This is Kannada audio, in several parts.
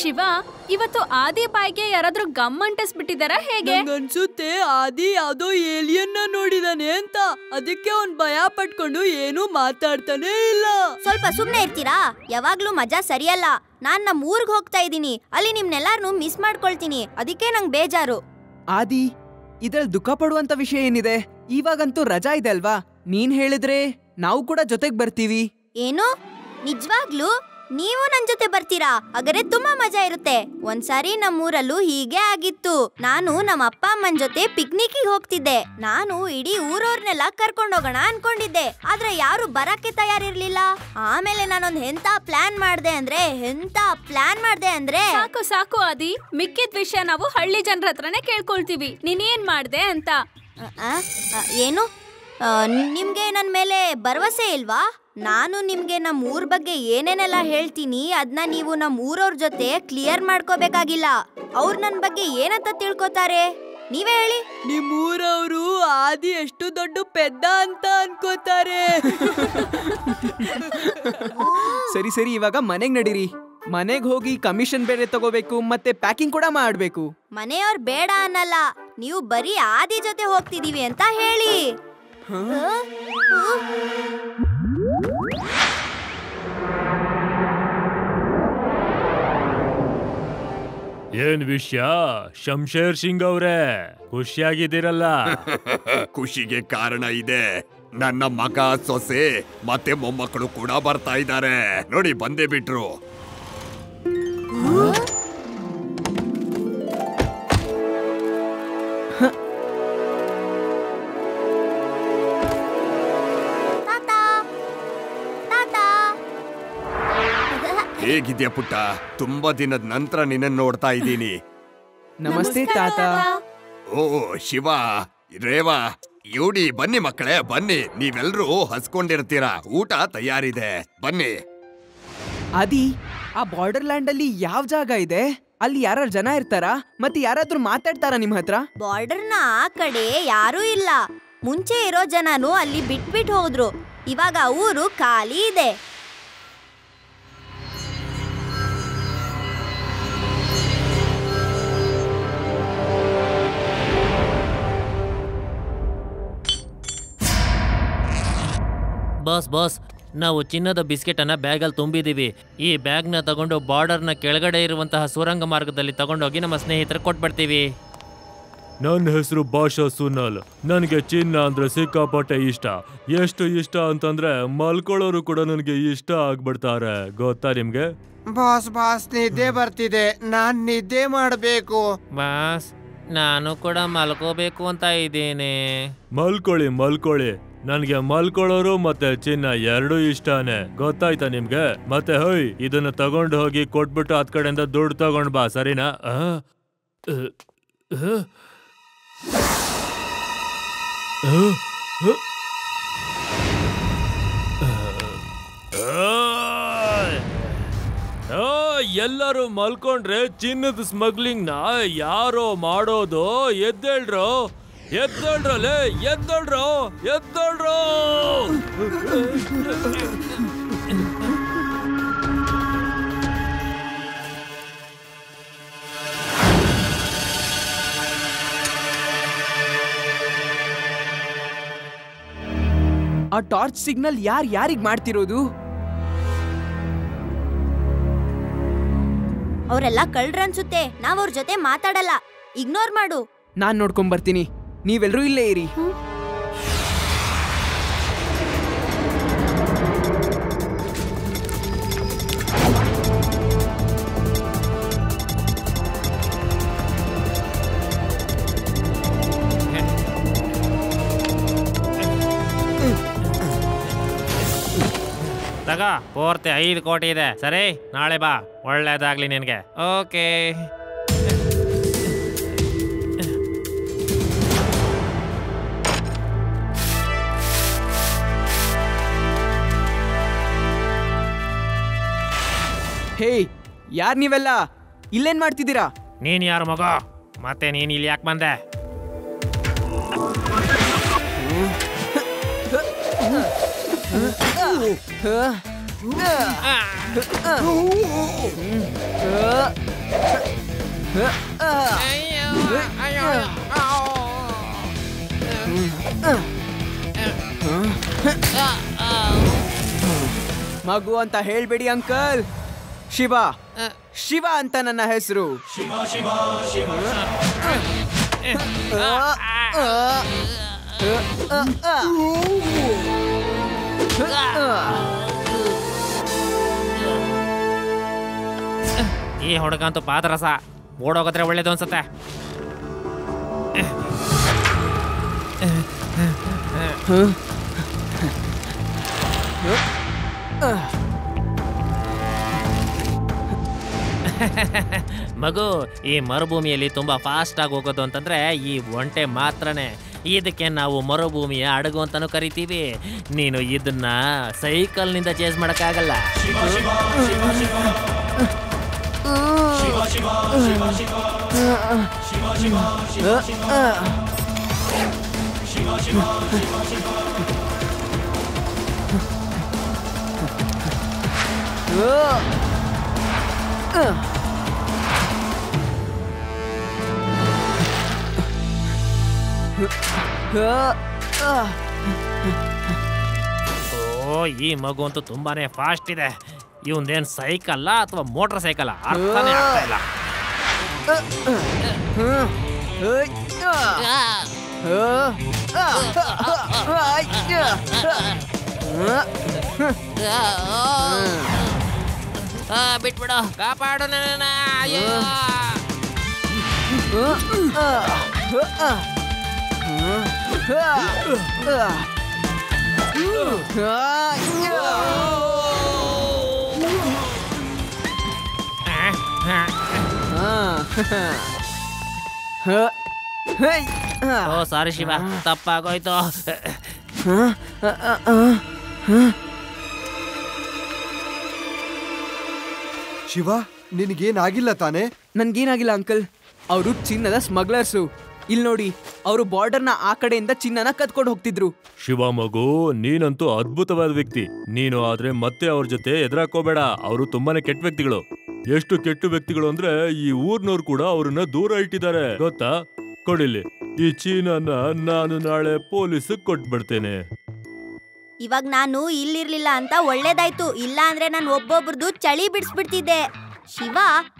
ಶಿವ, ಇವತ್ತು ಆದಿ ಬಾಯಿಗೆ ಯಾರಾದ್ರೂ ಗಮ್ ಅಂಟಿಸ್ಬಿಟ್ಟಿದಾರ ಹೇಗೆ? ಅನ್ಸುತ್ತೆ ಆದಿ ಯಾವ್ದೋ ಏಲಿಯನ್ನ ನೋಡಿದಾನೆ ಅಂತ, ಅದಕ್ಕೆ ಅವ್ನ್ ಭಯ ಪಟ್ಕೊಂಡು ಏನು ಮಾತಾಡ್ತಾನೆ ಇಲ್ಲ. ಸ್ವಲ್ಪ ಸುಮ್ನೆ ಇರ್ತೀರಾ? ಯಾವಾಗ್ಲೂ ಮಜಾ ಸರಿಯಲ್ಲ. ನಾನ್ ನಮ್ ಊರ್ಗ್ ಹೋಗ್ತಾ ಇದೀನಿ, ಅಲ್ಲಿ ನಿಮ್ನೆಲ್ಲಾರ್ನು ಮಿಸ್ ಮಾಡ್ಕೊಳ್ತೀನಿ, ಅದಕ್ಕೆ ನಂಗ್ ಬೇಜಾರು. ಆದಿ, ಇದ್ರಲ್ಲಿ ದುಃಖ ಪಡುವಂತ ವಿಷಯ ಏನಿದೆ? ಇವಾಗಂತೂ ರಜಾ ಇದೆ ಅಲ್ವಾ? ನೀನ್ ಹೇಳಿದ್ರೆ ನಾವು ಕೂಡ ಜೊತೆಗ್ ಬರ್ತೀವಿ. ಏನು? ನಿಜವಾಗ್ಲೂ ನೀವು ನನ್ ಜೊತೆ ಬರ್ತೀರಾ? ಹಾಗಾದ್ರೆ ತುಂಬಾ ಮಜಾ ಇರುತ್ತೆ. ಒಂದ್ಸಾರಿ ನಮ್ಮೂರಲ್ಲೂ ಹೀಗೆ ಆಗಿತ್ತು. ನಾನು ನಮ್ಮ ಅಪ್ಪ ಅಮ್ಮನ್ ಜೊತೆ ಪಿಕ್ನಿಕ್ಗೆ ಹೋಗ್ತಿದ್ದೆ. ನಾನು ಇಡೀ ಊರವ್ರನ್ನೆಲ್ಲ ಕರ್ಕೊಂಡೋಗೋಣ ಅನ್ಕೊಂಡಿದ್ದೆ, ಆದ್ರೆ ಯಾರು ಬರಕ್ಕೆ ತಯಾರಿರ್ಲಿಲ್ಲ. ಆಮೇಲೆ ನಾನೊಂದ್ ಎಂತ ಪ್ಲಾನ್ ಮಾಡ್ದೆ ಅಂದ್ರೆ ಸಾಕು ಸಾಕು ಆದಿ, ಮಿಕ್ಕಿದ ವಿಷಯ ನಾವು ಹಳ್ಳಿ ಜನರ ಹತ್ರನೇ ಕೇಳ್ಕೊಳ್ತೀವಿ. ನೀನೇನ್ ಮಾಡ್ದೆ ಅಂತ. ಏನು? ನಿಮ್ಗೆ ನನ್ ಮೇಲೆ ಭರವಸೆ ಇಲ್ವಾ? ನಾನು ನಿಮ್ಗೆ ನಮ್ಮ ಊರ್ ಬಗ್ಗೆ ಏನೇನೆಲ್ಲ ಹೇಳ್ತೀನಿ ಅದನ್ನ ನೀವು ನಮ್ಮ ಊರವ್ರ ಜೊತೆ ಕ್ಲಿಯರ್ ಮಾಡ್ಕೋಬೇಕಾಗಿಲ್ಲ. ಅವ್ರು ನನ್ ಬಗ್ಗೆ ಏನಂತ ತಿಳ್ಕೊತಾರೆ ನೀವೇ ಹೇಳಿ. ನಿಮ್ಮೂರವರು ಆದಿ ಎಷ್ಟು ದೊಡ್ಡ ಪೆದ್ದ ಅಂತ ಅನ್ಕೋತಾರೆ. ಸರಿ ಸರಿ, ಇವಾಗ ಮನೆಗ್ ನಡೀರಿ. ಮನೆಗ್ ಹೋಗಿ ಕಮಿಷನ್ ಬೇರೆ ತಗೋಬೇಕು, ಮತ್ತೆ ಪ್ಯಾಕಿಂಗ್ ಕೂಡ ಮಾಡ್ಬೇಕು. ಮನೆಯವ್ರು ಬೇಡ ಅನ್ನಲ್ಲ, ನೀವು ಬರೀ ಆದಿ ಜೊತೆ ಹೋಗ್ತಿದೀವಿ ಅಂತ ಹೇಳಿ. ಏನ್ ವಿಷಯ ಶಂಶೇರ್ ಸಿಂಗ್ ಅವ್ರೆ, ಖುಷಿಯಾಗಿದ್ದೀರಲ್ಲ? ಖುಷಿಗೆ ಕಾರಣ ಇದೆ. ನನ್ನ ಮಗ, ಸೊಸೆ ಮತ್ತೆ ಮೊಮ್ಮಕ್ಕಳು ಕೂಡ ಬರ್ತಾ ಇದ್ದಾರೆ ನೋಡಿ, ಬಂದೇ ಬಿಟ್ರು. ಹೇಗಿದ್ಯಾ ಪುಟ್ಟ? ತುಂಬಾ ದಿನದ ನಂತರ ನಿನ್ನ ನೋಡ್ತಾ ಇದ್ದೀನಿ. ನಮಸ್ತೆ ತಾತ. ಓ ಶಿವ, ರೇವಾ, ಯೂಡಿ, ಬನ್ನಿ ಮಕ್ಕಳೇ ಬನ್ನಿ. ನೀವೆಲ್ರೂ ಹಸ್ಕೊಂಡಿರ್ತೀರಾ, ಊಟ ತಯಾರಿದೆ, ಬನ್ನಿ. ಆದಿ, ಆ ಬಾರ್ಡರ್ ಲ್ಯಾಂಡ್ ಅಲ್ಲಿ ಯಾವ ಜಾಗ ಇದೆ? ಅಲ್ಲಿ ಯಾರು ಜನ ಇರ್ತಾರಾ? ಮತ್ತೆ ಯಾರಾದ್ರೂ ಮಾತಾಡ್ತಾರಾ ನಿಮ್ ಹತ್ರ? ಬಾರ್ಡರ್ನ ಆ ಕಡೆ ಯಾರೂ ಇಲ್ಲ. ಮುಂಚೆ ಇರೋ ಜನನು ಅಲ್ಲಿ ಬಿಟ್ಬಿಟ್ಟು ಹೋದ್ರು. ಇವಾಗ ಊರು ಖಾಲಿ ಇದೆ. ಬಾಸ್ ಬಾಸ್, ನಾವು ಚಿನ್ನದ ಬಿಸ್ಕೆಟ್ ಅನ್ನ ಬ್ಯಾಗಲ್ಲಿ ತುಂಬಿದೀವಿ. ಈ ಬ್ಯಾಗ್ನ ತಗೊಂಡು ಬಾರ್ಡರ್ನ ಕೆಳಗಡೆ ಇರುವಂತಹ ಸುರಂಗ ಮಾರ್ಗದಲ್ಲಿ ತಗೊಂಡೋಗಿ ನಮ್ಮ ಸ್ನೇಹಿತರು ಕೊಟ್ಬಿಡ್ತೀವಿ. ನನ್ನ ಹೆಸರು ಭಾಷಾ ಸುನಲ್. ನನಗೆ ಚಿನ್ನ ಅಂದ್ರೆ ಸಿಕ್ಕಾಪಟ್ಟೆ ಇಷ್ಟ. ಎಷ್ಟು ಇಷ್ಟ ಅಂತಂದ್ರೆ ಮಲ್ಕೊಳ್ಳೋರು ಕೂಡ ನನಗೆ ಇಷ್ಟ ಆಗ್ಬಿಡ್ತಾರೆ, ಗೊತ್ತಾ ನಿಮ್ಗೆ? ಬಾಸ್ ನಿದ್ದೆ ಬರ್ತಿದೆ, ನಾನ್ ನಿದ್ದೆ ಮಾಡ್ಬೇಕು. ಬಾಸ್, ನಾನು ಕೂಡ ಮಲ್ಕೋಬೇಕು ಅಂತ ಇದ್ದೀನಿ. ಮಲ್ಕೊಳ್ಳಿ. ನನ್ಗೆ ಮಲ್ಕೊಳ್ಳೋರು ಮತ್ತೆ ಚಿನ್ನ ಎರಡೂ ಇಷ್ಟಾನೆ, ಗೊತ್ತಾಯ್ತಾ ನಿಮ್ಗೆ? ಮತ್ತೆ ಹೋಯ್, ಇದನ್ನ ತಗೊಂಡು ಹೋಗಿ ಕೊಟ್ಬಿಟ್ಟು ಹತ್ ಕಡೆಯಿಂದ ದುಡ್ಡು ತಗೊಂಡ್ ಬಾ, ಸರಿನಾ? ಎಲ್ಲರೂ ಮಲ್ಕೊಂಡ್ರೆ ಚಿನ್ನದ ಸ್ಮಗ್ಲಿಂಗ್ ನ ಯಾರೋ ಮಾಡೋದು? ಎದ್ದೇಳ್ರೋ. ಆ ಟಾರ್ಚ್ ಸಿಗ್ನಲ್ ಯಾರಿಗ್ ಮಾಡ್ತಿರೋದು? ಅವರೆಲ್ಲ ಕಳ್ರನ್ಸುತ್ತೆ. ನಾವ್ ಅವ್ರ ಜೊತೆ ಮಾತಾಡಲ್ಲ, ಇಗ್ನೋರ್ ಮಾಡು. ನಾನ್ ನೋಡ್ಕೊಂಡ್ ಬರ್ತೀನಿ, ನೀವೆಲ್ರೂ ಇಲ್ಲೇ ಇರಿ. ತಗ, ಪೂರ್ತಿ 5 ಕೋಟಿ ಇದೆ. ಸರಿ, ನಾಳೆ ಬಾ, ಒಳ್ಳೇದಾಗ್ಲಿ ನಿನ್ಗೆ. ಓಕೆ. ಹೇ, ಯಾರ್ ನೀವೆಲ್ಲ? ಇಲ್ಲೇನ್ ಮಾಡ್ತಿದ್ದೀರಾ? ನೀನ್ ಯಾರು ಮಗ? ಮತ್ತೆ ನೀನ್ ಇಲ್ಲಿ ಯಾಕೆ ಬಂದೆ? ಮಗು ಅಂತ ಹೇಳ್ಬೇಡಿ ಅಂಕಲ್. ಶಿವ ಶಿವ ಅಂತ ನನ್ನ ಹೆಸರು. ಈ ಹುಡುಗ ಅಂತೂ ಪಾದರಸ. ಓಡೋಗದ್ರೆ ಒಳ್ಳೇದು ಅನ್ಸತ್ತೆ. ಮಗು, ಈ ಮರುಭೂಮಿಯಲ್ಲಿ ತುಂಬಾ ಫಾಸ್ಟ್ ಆಗಿ ಹೋಗೋದು ಅಂತಂದ್ರೆ ಈ ಒಂಟೆ ಮಾತ್ರನೇ. ಇದಕ್ಕೆ ನಾವು ಮರುಭೂಮಿಯ ಹಡಗು ಅಂತಾನು ಕರಿತೀವಿ. ನೀನು ಇದನ್ನ ಸೈಕಲ್ನಿಂದ ಚೇಸ್ ಮಾಡಕ್ಕಾಗಲ್ಲ. ಓ, ಈ ಮಗು ಅಂತೂ ತುಂಬಾನೇ ಫಾಸ್ಟ್ ಇದೆ. ಇವಂದೇನ್ ಸೈಕಲ್ಲ ಅಥವಾ ಮೋಟರ್ ಸೈಕಲ್ ಅರ್ಥನೇ ಆಗ್ತಾ ಇಲ್ಲ. ಬಿಟ್ಬಿಡು, ಕಾಪಾಡು ನನ್ನ. ಅಯ್ಯೋ, ಓ ಸಾರಿ ಶಿವ, ತಪ್ಪಾಗೋಯ್ತು. ಶಿವ, ನಿನಗೇನಾಗಿಲ್ಲ ತಾನೆ? ನನ್ಗೇನಾಗಿಲ್ಲ ಅಂಕಲ್. ಅವರು ಚಿನ್ನದ ಸ್ಮಗ್ಲರ್ಸು. ಇಲ್ಲಿ ನೋಡಿ, ಅವರು ಬಾರ್ಡರ್ನ ಆ ಕಡೆಯಿಂದ ಚಿನ್ನನ ಕತ್ಕೊಂಡು ಹೋಗ್ತಿದ್ರು. ಶಿವ ಮಗು, ನೀನಂತೂ ಅದ್ಭುತವಾದ ವ್ಯಕ್ತಿ. ನೀನು ಆದ್ರೆ ಮತ್ತೆ ಅವ್ರ ಜೊತೆ ಎದುರಾಕೋಬೇಡ. ಅವರು ತುಂಬಾನೇ ಕೆಟ್ಟ ವ್ಯಕ್ತಿಗಳು. ಎಷ್ಟು ಕೆಟ್ಟ ವ್ಯಕ್ತಿಗಳು ಅಂದ್ರೆ ಈ ಊರ್ನವ್ರು ಕೂಡ ಅವ್ರನ್ನ ದೂರ ಇಟ್ಟಿದ್ದಾರೆ ಗೊತ್ತಾ. ಕೊಡಿಲಿ, ಈ ಚೀನಾನ ನಾನು ನಾಳೆ ಪೊಲೀಸ್ ಕೊಟ್ಬಿಡ್ತೇನೆ. ಇವಾಗ ನಾನು ಇಲ್ಲಿರ್ಲಿಲ್ಲ ಅಂತ ಒಳ್ಳೇದಾಯ್ತು. ಇಲ್ಲ ಅಂದ್ರೆ ನಾನು ಒಬ್ಬೊಬ್ರದ್ದು ಚಳಿ ಬಿಡಿಸ್ಬಿಡ್ತಿದ್ದೆ. ಶಿವ,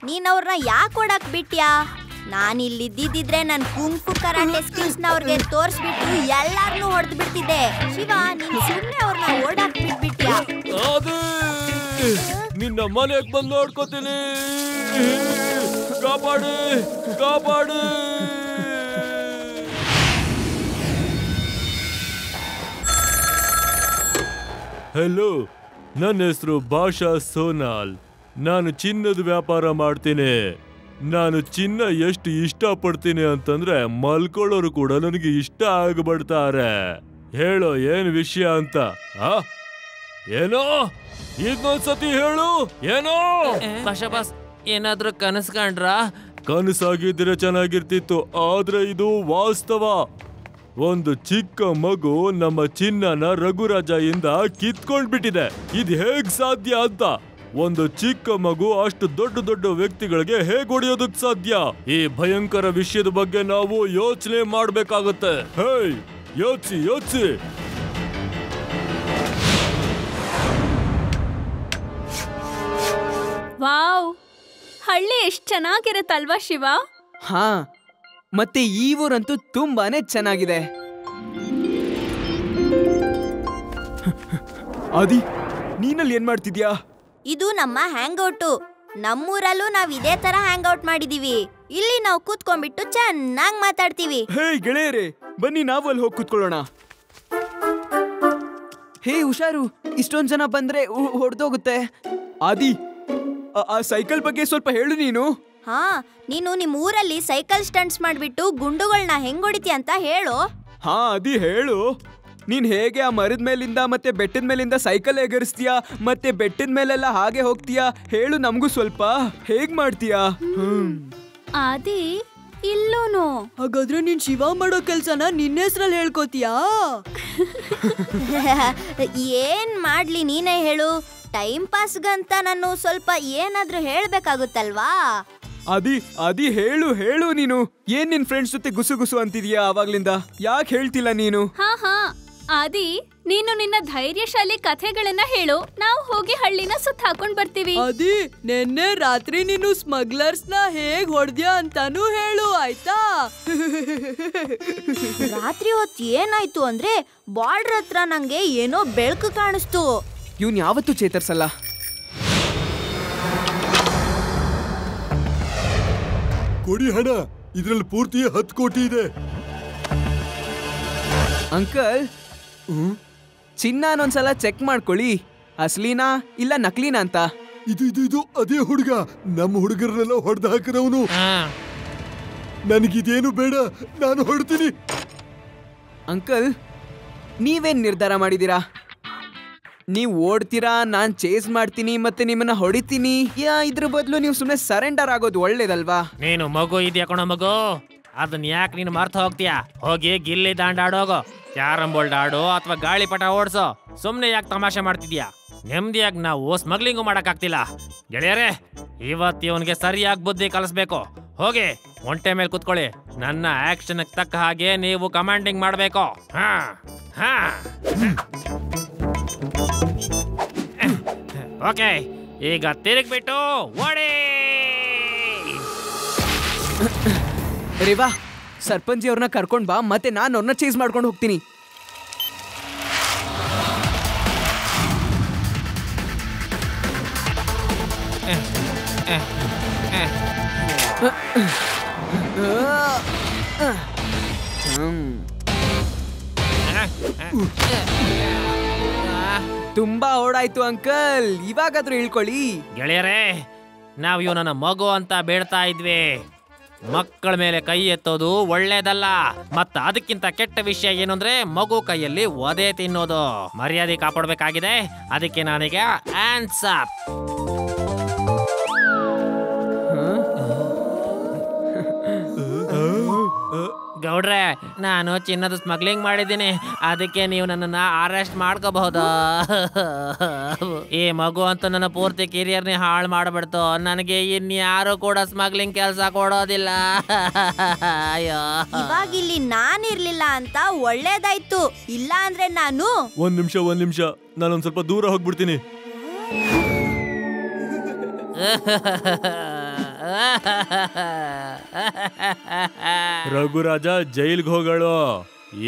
ನೀನ್ ಅವ್ರನ್ನ ಯಾಕೆ ಓಡಾಕ್ ಬಿಟ್ಯಾ? ನಾನು ಇಲ್ಲಿದ್ದಿದ್ರೆ ನನ್ನ ಕುಂಫು ಕರಾಟೆ ಸ್ಕಿಲ್ಸ್ನ ಅವ್ರಿಗೆ ತೋರಿಸ್ಬಿಟ್ಟು ಎಲ್ಲಾರನ್ನೂ ಹೊಡೆದು ಬಿಡ್ತಿದ್ದೆ. ಶಿವ, ನೀನು ಸುಮ್ಮನೆ ಅವ್ರನ್ನ ಓಡಾಕ್ ಬಿಟ್ಬಿಟ್ಯಾ? ನಿನ್ನ ಮನೆಗೆ ಬಂದು ನೋಡ್ಕೋತೀನಿ. ಕಾಪಾಡಿ, ಕಾಪಾಡಿ. ಹೆಲೋ, ನನ್ನ ಹೆಸರು ಭಾಷಾ ಸೋನಾಲ್. ನಾನು ಚಿನ್ನದ ವ್ಯಾಪಾರ ಮಾಡ್ತೀನಿ. ನಾನು ಚಿನ್ನ ಎಷ್ಟು ಇಷ್ಟಪಡ್ತೀನಿ ಅಂತಂದ್ರೆ ಮಲ್ಕೊಳ್ಳೋರು ಕೂಡ ನನಗೆ ಇಷ್ಟ ಆಗ್ಬಿಡ್ತಾರೆ. ಹೇಳೋ ಏನ್ ವಿಷಯ ಅಂತ. ಏನೋ ಇದೊಂದ್ಸತಿ ಹೇಳು. ಏನೋ ಬಾಸ್, ಏನಾದ್ರೂ ಕನಸು ಕಂಡ್ರಾ? ಕನಸಾಗಿದ್ರೆ ಚೆನ್ನಾಗಿರ್ತಿತ್ತು, ಆದ್ರೆ ಇದು ವಾಸ್ತವ. ಒಂದು ಚಿಕ್ಕ ಮಗು ನಮ್ಮ ಚಿನ್ನನ ರಘುರಾಜ ಇಂದ ಕಿತ್ಕೊಂಡ್ಬಿಟ್ಟಿದೆ. ಇದು ಹೇಗ್ ಸಾಧ್ಯ ಅಂತ. ಒಂದು ಚಿಕ್ಕ ಮಗು ಅಷ್ಟು ದೊಡ್ಡ ದೊಡ್ಡ ವ್ಯಕ್ತಿಗಳಿಗೆ ಹೇಗ್ ಹೊಡೆಯೋದಕ್ ಸಾಧ್ಯ? ಈ ಭಯಂಕರ ವಿಷಯದ ಬಗ್ಗೆ ನಾವು ಯೋಚನೆ ಮಾಡ್ಬೇಕಾಗತ್ತೆ. ಹೇಯ್, ಯೋಚಿಸಿ ಯೋಚಿಸಿ. ವಾವ್, ಹಳ್ಳಿ ಎಷ್ಟ್ ಚೆನ್ನಾಗಿರತ್ತಲ್ವಾ ಶಿವ? ಹಾ, ಮತ್ತೆ ಈ ಊರಂತೂ ತುಂಬಾನೇ ಚೆನ್ನಾಗಿದೆ. ಆದಿ, ನೀನಲ್ಲಿ ಏನ್ ಮಾಡ್ತಿದ್ಯಾ? ಇದು ನಮ್ಮ ಹ್ಯಾಂಗ್ಔಟು. ನಮ್ಮೂರಲ್ಲೂ ನಾವ್ ಇದೇ ತರ ಹ್ಯಾಂಗ್ಔಟ್ ಮಾಡಿದೀವಿ. ಇಲ್ಲಿ ನಾವು ಕೂತ್ಕೊಂಡ್ಬಿಟ್ಟು ಚೆನ್ನಾಗಿ ಮಾತಾಡ್ತೀವಿ. ಹೇ ಗೆಳೆಯರೇ, ಬನ್ನಿ ನಾವು ಅಲ್ಲಿ ಹೋಗಿ ಕೂತ್ಕೊಳ್ಳೋಣ. ಹೇ ಹುಷಾರು, ಇಷ್ಟೊಂದ್ ಜನ ಬಂದ್ರೆ ಹೊಡೆದೋಗುತ್ತೆ. ಆದಿ, ಆ ಸೈಕಲ್ ಬಗ್ಗೆ ಸ್ವಲ್ಪ ಹೇಳು ನೀನು. ಹಾ, ನೀನು ನಿಮ್ ಊರಲ್ಲಿ ಸೈಕಲ್ ಸ್ಟಂಟ್ಸ್ ಮಾಡ್ಬಿಟ್ಟು ಗುಂಡುಗಳನ್ನ ಹೆಂಗ್ ಹೊಡಿತೀಯ ಅಂತ ಹೇಳು. ಹಾ ಅದಿ ಹೇಳು. ನೀನ್ ಹೇಗೆ ಆ ಮರದ ಮೇಲಿಂದ ಮತ್ತೆ ಬೆಟ್ಟದ ಮೇಲಿಂದ ಸೈಕಲ್ ಎಗರಿಸ್ತೀಯಾ, ಮತ್ತೆ ಬೆಟ್ಟದ ಮೇಲೆಲ್ಲ ಹಾಗೆ ಹೋಗ್ತೀಯಾ? ಹೇಳು ನಮಗೂ ಸ್ವಲ್ಪ. ಹೇಗ್ ಮಾಡ್ತೀಯಾ? ಆದಿ, ಇಲ್ಲೂನು. ಹಾಗಾದ್ರೆ ನೀನ್ ಶಿವ ಮಾಡೋ ಕೆಲ್ಸನ ನಿನ್ನ ಹೆಸ್ರಲ್ಲಿ ಹೇಳ್ಕೋತೀಯಾ? ಏನ್ ಮಾಡ್ಲಿ ನೀನೇ ಹೇಳು. ಟೈಮ್ ಪಾಸ್ಗಂತ ನಾನು ಸ್ವಲ್ಪ ಏನಾದ್ರೂ ಹೇಳ್ಬೇಕಾಗುತ್ತಲ್ವಾ? ಅದಿ ಹೇಳು ನೀನು. ಏನ್ ನಿನ್ ಫ್ರೆಂಡ್ಸ್ ಜೊತೆ ಗುಸು ಗುಸು ಅಂತಿದ್ಯಾ ಅವಾಗ್ಲಿಂದ? ಯಾಕೆ ಹೇಳ್ತಿಲ್ಲ ನೀನು? ಹಾ ಆದಿ, ನೀನು ನಿನ್ನ ಧೈರ್ಯಶಾಲಿ ಕಥೆಗಳನ್ನ ಹೇಳು. ನಾವು ಹೋಗಿ ಹಳ್ಳಿನ ಸುತ್ತ ಹಾಕೊಂಡ್ ಬರ್ತೀವಿ. ಅದಿ, ನೆನ್ನೆ ರಾತ್ರಿ ನೀನು ಸ್ಮಗ್ಲರ್ಸ್ ನ ಹೇಗ್ ಹೊಡ್ದ್ಯಾ ಅಂತಾನು ಹೇಳು, ಆಯ್ತಾ? ರಾತ್ರಿ ಹೊತ್ತು ಏನಾಯ್ತು ಅಂದ್ರೆ ಬಾರ್ಡರ್ ಹತ್ರ ನಂಗೆ ಏನೋ ಬೆಳಕು ಕಾಣಿಸ್ತು. ಇವ್ನ್ ಯಾವತ್ತೂ ಚೇತರ್ಸಲ್ಲ. ಕೊಡಿ ಹಣ, ಇದ್ರಲ್ಲಿ ಪೂರ್ತಿ 10 ಕೋಟಿ ಇದೆ. ಅಂಕಲ್, ಚಿನ್ನನೊಂದ್ಸಲ ಚೆಕ್ ಮಾಡ್ಕೊಳ್ಳಿ, ಅಸ್ಲಿನಾ ಇಲ್ಲ ನಕಲಿನಾ ಅಂತ. ಇದು ಅದೇ ಹುಡುಗ, ನಮ್ಮ ಹುಡುಗರನ್ನೆಲ್ಲ ಹೊಡೆದು ಹಾಕಿದವನು. ನನಗಿದೇನು ಬೇಡ, ನಾನು ಹೊಡ್ತೀನಿ. ಅಂಕಲ್, ನೀವೇನ್ ನಿರ್ಧಾರ ಮಾಡಿದೀರಾ? ನೀವ್ ಓಡ್ತೀರಾ, ನಾನ್ ಚೇಸ್ ಮಾಡ್ತೀನಿ ಮತ್ತೆ ನಿಮ್ಮನ್ನ ಹೊಡಿತೀನಿ, ಇದ್ರ ಬದಲು ನೀವು ಸುಮ್ಮನೆ ಸರೆಂಡರ್ ಆಗೋದು ಒಳ್ಳೇದಲ್ವಾ? ನೀನು ಮಗು ಇದೆಯಾ ಕಣೋ ಮಗು, ಅದನ್ನ ಯಾಕೆ ನೀನು ಮರ್ತು ಹೋಗ್ತೀಯಾ? ಹೋಗಿ ಗಿಲ್ಲಿ ದಾಂಡ್ ಆಡೋಗೋ, ಕ್ಯಾರಂ ಬೋರ್ಡ್ ಆಡು ಅಥವಾ ಗಾಳಿಪಟ ಓಡ್ಸೋ. ಸುಮ್ನೆ ಯಾಕೆ ತಮಾಷೆ ಮಾಡ್ತಿದ್ಯಾ? ನೆಮ್ಮದಿಯಾಗಿ ನಾವು ಸ್ಮಗ್ಲಿಂಗು ಮಾಡಕ್ಕಾಗ್ತಿಲ್ಲ. ಗೆಳೆಯರೇ, ಇವತ್ತು ಇವನ್ಗೆ ಸರಿಯಾಗಿ ಬುದ್ಧಿ ಕಲಿಸ್ಬೇಕು. ಹೋಗಿ ಒಂಟೆ ಮೇಲೆ ಕುತ್ಕೊಳ್ಳಿ. ನನ್ನ ಆಕ್ಷನ್ ತಕ್ಕ ಹಾಗೆ ನೀವು ಕಮಾಂಡಿಂಗ್ ಮಾಡ್ಬೇಕು. ಓಕೆ, ಈಗ ತಿರುಗ್ಬಿಟ್ಟು ಓಡಿ. ರೇವಾ, ಸರ್ಪಂಚಿ ಅವ್ರನ್ನ ಕರ್ಕೊಂಡ್ ಬಾ, ಮತ್ತೆ ನಾನು ಅವ್ರನ್ನ ಚೇಸ್ ಮಾಡ್ಕೊಂಡು ಹೋಗ್ತೀನಿ. ತುಂಬಾ ಓಡಾಯ್ತು ಅಂಕಲ್, ಇವಾಗಾದ್ರೂ ಹೇಳ್ಕೊಳ್ಳಿ. ಗೆಳೆಯರೇ, ನಾವ್ ಇವನನ್ನ ಮಗು ಅಂತ ಬೇಡ್ತಾ ಇದ್ವಿ. ಮಕ್ಕಳ ಮೇಲೆ ಕೈ ಎತ್ತೋದು ಒಳ್ಳೇದಲ್ಲ. ಮತ್ತ ಅದಕ್ಕಿಂತ ಕೆಟ್ಟ ವಿಷಯ ಏನು ಅಂದ್ರೆ ಮಗು ಕೈಯಲ್ಲಿ ಒದೆ ತಿನ್ನೋದು. ಮರ್ಯಾದೆ ಕಾಪಾಡಬೇಕಾಗಿದೆ. ಅದಕ್ಕೆ ನಾನೀಗ ಆನ್ಸರ್. ಗೌಡ್ರೆ, ನಾನು ಚಿನ್ನದ ಸ್ಮಗ್ಲಿಂಗ್ ಮಾಡಿದ್ದೀನಿ. ಅದಕ್ಕೆ ನೀವು ನನ್ನನ್ನ ಅರೆಸ್ಟ್ ಮಾಡ್ಕೋಬಹುದು. ಈ ಮಗು ಅಂತ ನನ್ನ ಪೂರ್ತಿ ಕೆರಿಯರ್ನೇ ಹಾಳು ಮಾಡ್ಬಿಡ್ತು. ನನಗೆ ಇನ್ಯಾರು ಕೂಡ ಸ್ಮಗ್ಲಿಂಗ್ ಕೆಲಸ ಕೊಡೋದಿಲ್ಲ. ಅಯ್ಯೋ, ಇವಾಗಿಲ್ಲಿ ನಾನಿರ್ಲಿಲ್ಲ ಅಂತ ಒಳ್ಳೇದಾಯ್ತು. ಇಲ್ಲ ಅಂದ್ರೆ ನಾನು ಒಂದ್ ನಿಮಿಷ ನಾನೊಂದ್ ಸ್ವಲ್ಪ ದೂರ ಹೋಗ್ಬಿಡ್ತೀನಿ. ರಘುರಾಜ ಜೈಲ್ಗೆ ಹೋಗಳು.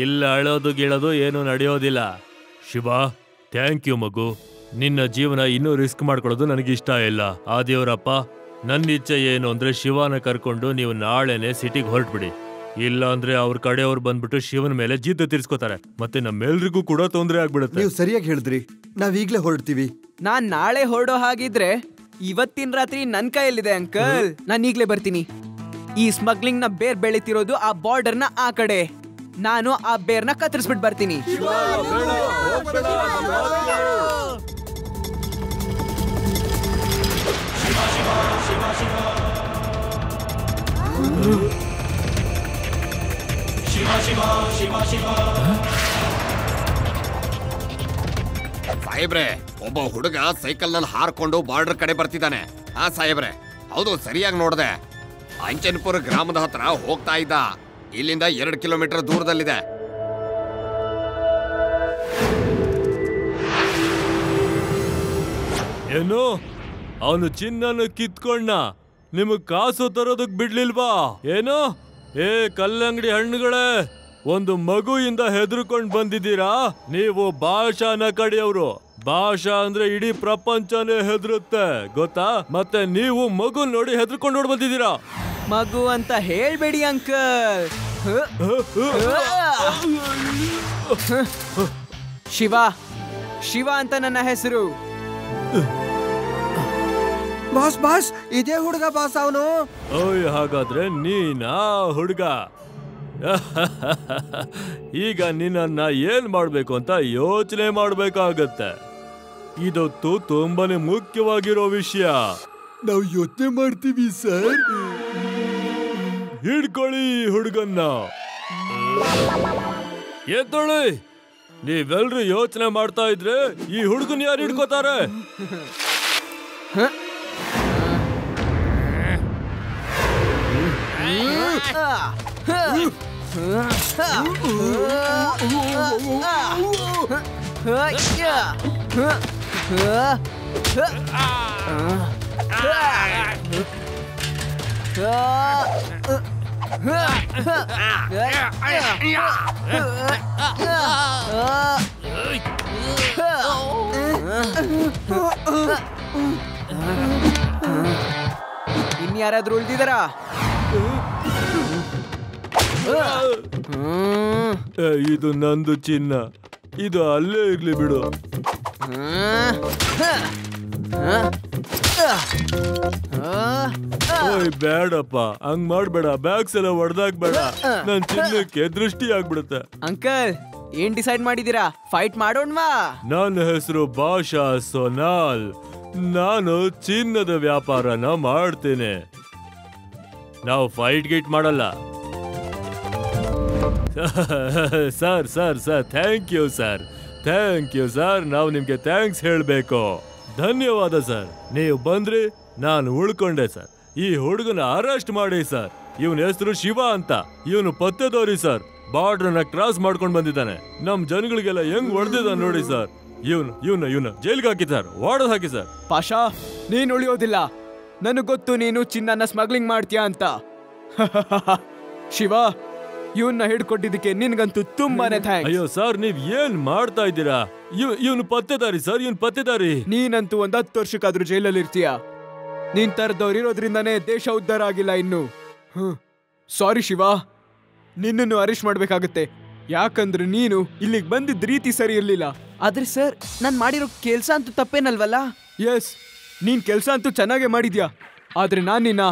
ಇಲ್ಲ ಅಳೋದು ಗಿಳೋದು ಏನು ನಡೆಯೋದಿಲ್ಲ. ಶಿವ, ಥ್ಯಾಂಕ್ ಯು ಮಗು. ನಿನ್ನ ಜೀವನ ಇನ್ನೂ ರಿಸ್ಕ್ ಮಾಡ್ಕೊಳ್ಳೋದು ನನಗಿಷ್ಟ ಇಲ್ಲ. ಆ ದೇವರಪ್ಪ, ನನ್ನ ಇಚ್ಛೆ ಏನು ಅಂದ್ರೆ ಶಿವನ ಕರ್ಕೊಂಡು ನೀವು ನಾಳೆನೆ ಸಿಟಿಗೆ ಹೊರಟ್ಬಿಡಿ. ಇಲ್ಲ ಅಂದ್ರೆ ಅವ್ರ ಕಡೆಯವ್ರು ಬಂದ್ಬಿಟ್ಟು ಶಿವನ ಮೇಲೆ ಜಿದ್ದು ತೀರ್ಸ್ಕೊತಾರೆ. ಮತ್ತೆ ನಮ್ಮೆಲ್ರಿಗೂ ಕೂಡ ತೊಂದರೆ ಆಗ್ಬಿಡುತ್ತೆ. ನೀವು ಸರಿಯಾಗಿ ಹೇಳಿದ್ರಿ, ನಾವೀಗ್ಲೇ ಹೊರಡ್ತೀವಿ. ನಾನ್ ನಾಳೆ ಹೊರಡೋ ಹಾಗಿದ್ರೆ ಇವತ್ತಿನ ರಾತ್ರಿ ನನ್ ಕೈಯಲ್ಲಿದೆ ಅಂಕಲ್. ನಾನು ಈಗ್ಲೇ ಬರ್ತೀನಿ. ಈ ಸ್ಮಗ್ಲಿಂಗ್ ನ ಬೇರ್ ಬೆಳಿತಿರೋದು ಆ ಬಾರ್ಡರ್ ನ ಆ ಕಡೆ. ನಾನು ಆ ಬೇರ್ನ ಕತ್ತರಿಸ್ಬಿಟ್ಟು ಬರ್ತೀನಿ. ಸಾಹೇಬ್ರೆ, ಒಬ್ಬ ಹುಡುಗ ಸೈಕಲ್ ನಲ್ಲಿ ಹಾರ್ಕೊಂಡು ಬಾರ್ಡರ್ ಕಡೆ ಬರ್ತಿದ್ದಾನೆ. ಸಾಹೇಬ್ರೆ, ಹೌದು, ಸರಿಯಾಗಿ ನೋಡ್ದೆ. ಅಂಚನ್ಪುರ ಗ್ರಾಮದ ಹತ್ರ ಹೋಗ್ತಾ ಇದ್ದ. ಇಲ್ಲಿಂದ 2 ಕಿಲೋಮೀಟರ್ ದೂರದಲ್ಲಿದೆ. ಏನು, ಅವನು ಚಿನ್ನನ ಕಿತ್ಕೊಂಡ? ನಿಮಗ್ ಕಾಸು ತರೋದಕ್ ಬಿಡ್ಲಿಲ್ವಾ? ಏನು, ಕಲ್ಲಂಗಡಿ ಹಣ್ಣುಗಳೇ, ಒಂದು ಮಗುವಿಂದ ಹೆದರ್ಕೊಂಡ್ ಬಂದಿದ್ದೀರಾ ನೀವು? ಭಾಷಾನ ಕಡಿಯವರು. ಭಾಷಾ ಅಂದ್ರೆ ಇಡೀ ಪ್ರಪಂಚನೇ ಹೆದರುತ್ತೆ, ಗೊತ್ತಾ? ಮತ್ತೆ ನೀವು ಮಗು ನೋಡಿ ಹೆದರ್ಕೊಂಡು ನೋಡಿ ಬಂದಿದ್ದೀರಾ. ಮಗು ಅಂತ ಹೇಳ್ಬೇಡಿ ಅಂಕಲ್. ಶಿವ ಅಂತ ನನ್ನ ಹೆಸರು. ಬಾಸ್ ಬಾಸ್, ಇದೇ ಹುಡುಗ ಬಾಸ್ ಅವನು. ಓಯ್, ಹಾಗಾದ್ರೆ ನೀನಾ ಹುಡುಗ? ಈಗ ನಿನ್ನನ್ನ ಏನ್ ಮಾಡ್ಬೇಕು ಅಂತ ಯೋಚನೆ ಮಾಡ್ಬೇಕಾಗತ್ತೆ. ಇದೊತ್ತು ತುಂಬಾನೇ ಮುಖ್ಯವಾಗಿರೋ ವಿಷಯ. ನಾವು ಯೋಚನೆ ಮಾಡ್ತೀವಿ ಸರ್. ಹಿಡ್ಕೊಳ್ಳಿ ಹುಡುಗನ್ನ. ಎದ್ದೊಳಿ. ನೀವೆಲ್ರು ಯೋಚನೆ ಮಾಡ್ತಾ ಇದ್ರೆ ಈ ಹುಡುಗನ್ ಯಾರು ಹಿಡ್ಕೋತಾರೆ? ಇನ್ಯಾರಾದ್ರೂ ಉಳ್ದಿದಾರಾ? ಇದು ನಂದು ಚಿನ್ನ, ಇದು ಅಲ್ಲೇ ಇರ್ಲಿ ಬಿಡು. ಓಯ್ ಬೇಡಪ್ಪ, ಹಂಗ್ ಮಾಡ್ಬೇಡ. ಬ್ಯಾಗ್ಸ್ ಎಲ್ಲ ಹೊಡೆದಾಕ್ಬೇಡ, ನನ್ ಚಿನ್ನಕ್ಕೆ ದೃಷ್ಟಿ ಆಗ್ಬಿಡುತ್ತೆ. ಅಂಕಲ್, ಏನ್ ಡಿಸೈಡ್ ಮಾಡಿದೀರಾ? ಫೈಟ್ ಮಾಡೋಣವಾ? ನನ್ನ ಹೆಸರು ಭಾಷಾ ಸೋನಾಲ್. ನಾನು ಚಿನ್ನದ ವ್ಯಾಪಾರನ ಮಾಡ್ತೇನೆ. ನಾವು ಫೈಟ್ ಗೀಟ್ ಮಾಡಲ್ಲ. Sir sir sir thank you sir, thank you sir. ನಾವು ನಿಮ್ಗೆ ಥ್ಯಾಂಕ್ಸ್ ಹೇಳಬೇಕು. ಧನ್ಯವಾದ ಸರ್. ನೀವು ಬಂದ್ರಿ, ನಾನು ಉಳ್ಕೊಂಡೆ ಸರ್. ಈ ಹುಡುಗನ ಅರೆಸ್ಟ್ ಮಾಡಿ ಸರ್. ಇವನ ಹೆಸರು ಶಿವ ಅಂತ. ಇವನು ಪತ್ತೆದೋರಿ ಸರ್. ಬಾರ್ಡರ್ನ ಕ್ರಾಸ್ ಮಾಡ್ಕೊಂಡು ಬಂದಿದ್ದಾನೆ. ನಮ್ ಜನಗಳಿಗೆಲ್ಲ ಹೆಂಗ್ ಹೊಡೆದಿದ್ದಾನೆ ನೋಡಿ ಸರ್. ಇವನು ಜೈಲ್ಗೆ ಹಾಕಿ ಸರ್, ವಾರ್ಡ್ ಹಾಕಿ ಸರ್. ಪಾಷಾ, ನೀನ್ ಉಳಿಯೋದಿಲ್ಲ. ನನಗ್ ಗೊತ್ತು ನೀನು ಚಿನ್ನನ ಸ್ಮಗ್ಲಿಂಗ್ ಮಾಡ್ತೀಯಾ ಅಂತ. ಶಿವ, ಇವನ್ನ ಹಿಡ್ಕೊಟ್ಟಿದ್ದಕ್ಕೆ ನಿನ್ಗಂತೂ ತುಂಬಾನೇ ಥ್ಯಾಂಕ್ಸ್. ಅಯ್ಯೋ ಸರ್, ನೀವ್ ಏನ್ ಮಾಡ್ತಾ ಇದ್ದೀರಾ? ಇವನು ಪತ್ತೆದಾರಿ ಸರ್, ಇವನ್ ಪತ್ತೆದಾರಿ. ನೀನಂತೂ 10 ವರ್ಷಕ್ಕಾದ್ರೂ ಜೈಲಲ್ಲಿ ಇರ್ತೀಯ. ನೀನ್ ತರದವ್ರು ಇರೋದ್ರಿಂದಾನೇ ದೇಶ ಉದ್ಧಾರ ಆಗಿಲ್ಲ ಇನ್ನು. ಸಾರಿ ಶಿವ, ನಿನ್ನನ್ನು ಅರೆಸ್ಟ್ ಮಾಡ್ಬೇಕಾಗತ್ತೆ. ಯಾಕಂದ್ರೆ ನೀನು ಇಲ್ಲಿಗೆ ಬಂದಿದ್ದ ರೀತಿ ಸರಿ ಇರ್ಲಿಲ್ಲ. ಆದ್ರೆ ಸರ್, ನಾನ್ ಮಾಡಿರೋ ಕೆಲ್ಸ ಅಂತೂ ತಪ್ಪೇನಲ್ವಲ್ಲ? ಎಸ್, ನೀನ್ ಕೆಲ್ಸ ಅಂತೂ ಚೆನ್ನಾಗೇ ಮಾಡಿದ್ಯಾ. ಆದ್ರೆ ನಾನ್ ನಿನ್ನ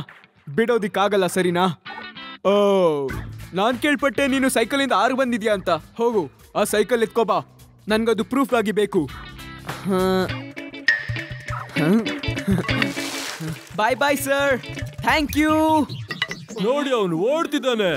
ಬಿಡೋದಿಕ್ಕಾಗಲ್ಲ, ಸರಿನಾ? ಓ, ನಾನ್ ಕೇಳ್ಪಟ್ಟೆ ನೀನು ಸೈಕಲಿಂದ 6 ಬಂದಿದ್ಯಾ ಅಂತ. ಹೋಗು, ಆ ಸೈಕಲ್ ಎತ್ಕೋಬಾ. ನನ್ಗದು ಪ್ರೂಫ್ ಆಗಿ ಬೇಕು. ಬಾಯ್ ಬಾಯ್ ಸರ್, ಥ್ಯಾಂಕ್ ಯು. ನೋಡಿ, ಅವನು ಓಡ್ತಿದ್ದಾನೆ.